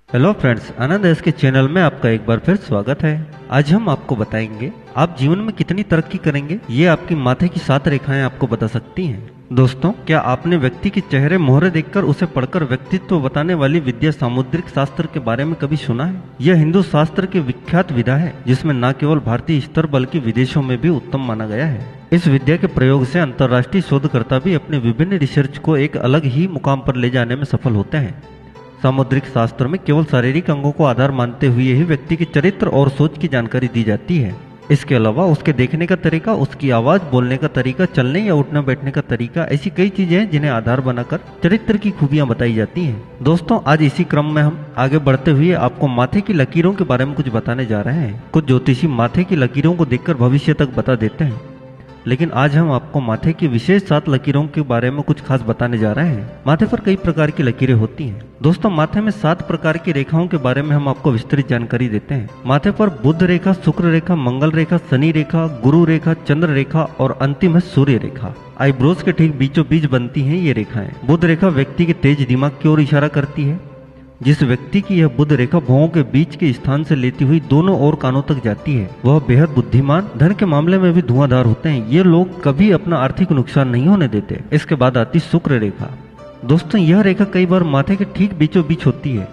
Hello friends, आनंद S के channel में आपका एक बार फिर स्वागत है। आज हम आपको बताएंगे आप जीवन में कितनी तरक्की करेंगे ये आपकी माथे की 7 रेखाएं आपको बता सकती हैं। दोस्तों, क्या आपने व्यक्ति के चेहरे मोहरे देखकर उसे पढ़कर व्यक्तित्व बताने वाली विद्या सामुद्रिक शास्त्र के बारे में कभी सुना है? यह हिंदू शास्त्र की विख्यात विधा है जिसमें न केवल भारतीय स्तर बल्कि विदेशों में भी उत्तम माना गया है। इस विद्या के प्रयोग से अंतर्राष्ट्रीय शोधकर्ता भी अपने विभिन्न रिसर्च को एक अलग ही मुकाम पर ले जाने में सफल होते हैं। सामुद्रिक शास्त्र में केवल शारीरिक अंगों को आधार मानते हुए ही व्यक्ति के चरित्र और सोच की जानकारी दी जाती है। इसके अलावा उसके देखने का तरीका, उसकी आवाज, बोलने का तरीका, चलने या उठने बैठने का तरीका, ऐसी कई चीजें हैं जिन्हें आधार बनाकर चरित्र की खूबियां बताई जाती हैं। दोस्तों, आज इसी क्रम में हम आगे बढ़ते हुए आपको माथे की लकीरों के बारे में कुछ बताने जा रहे हैं। कुछ ज्योतिषी माथे की लकीरों को देखकर भविष्य तक बता देते हैं, लेकिन आज हम आपको माथे की विशेष 7 लकीरों के बारे में कुछ खास बताने जा रहे हैं। माथे पर कई प्रकार की लकीरें होती हैं। दोस्तों, माथे में 7 प्रकार की रेखाओं के बारे में हम आपको विस्तृत जानकारी देते हैं। माथे पर बुध रेखा, शुक्र रेखा, मंगल रेखा, शनि रेखा, गुरु रेखा, चंद्र रेखा और अंतिम है सूर्य रेखा। आईब्रोज के ठीक बीचों बीच बनती हैं ये रेखाएं। बुध रेखा व्यक्ति के तेज दिमाग की ओर इशारा करती है। जिस व्यक्ति की यह बुध रेखा भौहों के बीच के स्थान से लेती हुई दोनों ओर कानों तक जाती है, वह बेहद बुद्धिमान, धन के मामले में भी धुआंधार होते हैं। ये लोग कभी अपना आर्थिक नुकसान नहीं होने देते। इसके बाद आती शुक्र रेखा। दोस्तों, यह रेखा कई बार माथे के ठीक बीचों बीच होती है।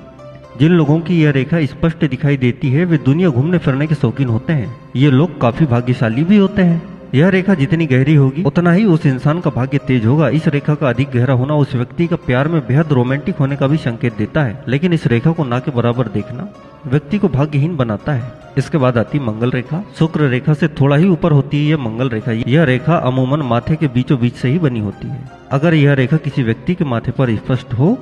जिन लोगों की यह रेखा स्पष्ट दिखाई देती है वे दुनिया घूमने फिरने के शौकीन होते हैं। ये लोग काफी भाग्यशाली भी होते हैं। यह रेखा जितनी गहरी होगी उतना ही उस इंसान का भाग्य तेज होगा। इस रेखा का अधिक गहरा होना उस व्यक्ति का प्यार में बेहद रोमांटिक होने का भी संकेत देता है, लेकिन इस रेखा को ना के बराबर देखना व्यक्ति को भाग्यहीन बनाता है। इसके बाद आती मंगल रेखा। शुक्र रेखा से थोड़ा ही ऊपर होती है यह मंगल रेखा। यह रेखा अमूमन माथे के बीचों बीच से ही बनी होती है। अगर यह रेखा किसी व्यक्ति के माथे पर स्पष्ट हो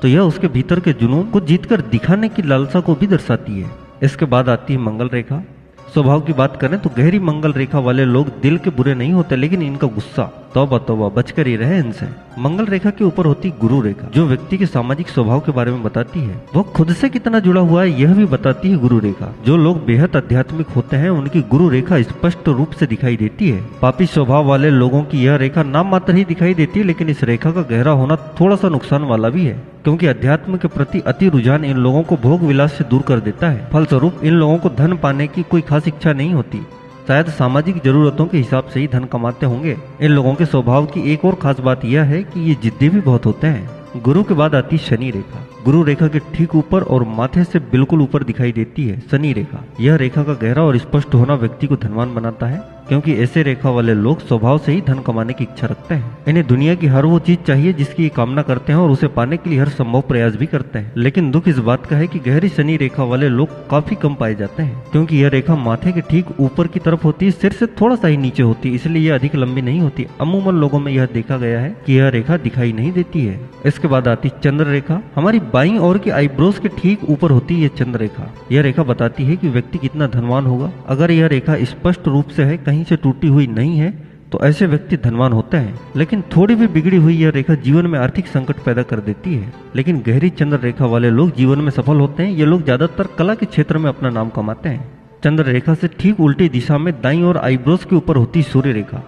तो यह उसके भीतर के जुनून को जीतकर दिखाने की लालसा को भी दर्शाती है। इसके बाद आती है मंगल रेखा। स्वभाव की बात करें तो गहरी मंगल रेखा वाले लोग दिल के बुरे नहीं होते, लेकिन इनका गुस्सा तौबा तौबा, बचकर ही रहे इनसे। मंगल रेखा के ऊपर होती गुरु रेखा, जो व्यक्ति के सामाजिक स्वभाव के बारे में बताती है। वह खुद से कितना जुड़ा हुआ है यह भी बताती है गुरु रेखा। जो लोग बेहद आध्यात्मिक होते हैं उनकी गुरु रेखा स्पष्ट रूप से दिखाई देती है। पापी स्वभाव वाले लोगों की यह रेखा नाम मात्र ही दिखाई देती है, लेकिन इस रेखा का गहरा होना थोड़ा सा नुकसान वाला भी है, क्योंकि अध्यात्म के प्रति अति रुझान इन लोगों को भोग विलास से दूर कर देता है। फलस्वरूप इन लोगों को धन पाने की कोई खास इच्छा नहीं होती। शायद सामाजिक जरूरतों के हिसाब से ही धन कमाते होंगे। इन लोगों के स्वभाव की एक और खास बात यह है कि ये जिद्दी भी बहुत होते हैं। गुरु के बाद आती शनि रेखा। गुरु रेखा के ठीक ऊपर और माथे से बिल्कुल ऊपर दिखाई देती है शनि रेखा। यह रेखा का गहरा और स्पष्ट होना व्यक्ति को धनवान बनाता है, क्योंकि ऐसे रेखा वाले लोग स्वभाव से ही धन कमाने की इच्छा रखते हैं। इन्हें दुनिया की हर वो चीज चाहिए जिसकी ये कामना करते हैं और उसे पाने के लिए हर संभव प्रयास भी करते हैं। लेकिन दुख इस बात का है कि गहरी शनि रेखा वाले लोग काफी कम पाए जाते हैं, क्योंकि यह रेखा माथे के ठीक ऊपर की तरफ होती है, सिर से थोड़ा सा ही नीचे होती है, इसलिए यह अधिक लंबी नहीं होती। अमूमन लोगों में यह देखा गया है कि यह रेखा दिखाई नहीं देती है। इसके बाद आती चंद्र रेखा। हमारी बाईं ओर की आईब्रोज के ठीक ऊपर होती है चंद्र रेखा। यह रेखा बताती है कि व्यक्ति कितना धनवान होगा। अगर यह रेखा स्पष्ट रूप से है, कहीं से टूटी हुई नहीं है, तो ऐसे व्यक्ति धनवान होते हैं। लेकिन थोड़ी भी बिगड़ी हुई यह रेखा जीवन में आर्थिक संकट पैदा कर देती है। लेकिन गहरी चंद्र रेखा वाले लोग जीवन में सफल होते हैं। ये लोग ज्यादातर कला के क्षेत्र में अपना नाम कमाते हैं। चंद्र रेखा से ठीक उल्टी दिशा में दाईं ओर आईब्रोज के ऊपर होती सूर्य रेखा।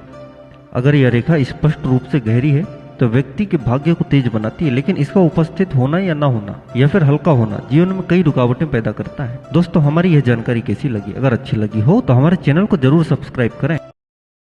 अगर यह रेखा स्पष्ट रूप से गहरी है तो व्यक्ति के भाग्य को तेज बनाती है, लेकिन इसका उपस्थित होना या ना होना या फिर हल्का होना जीवन में कई रुकावटें पैदा करता है। दोस्तों, हमारी यह जानकारी कैसी लगी? अगर अच्छी लगी हो तो हमारे चैनल को जरूर सब्सक्राइब करें।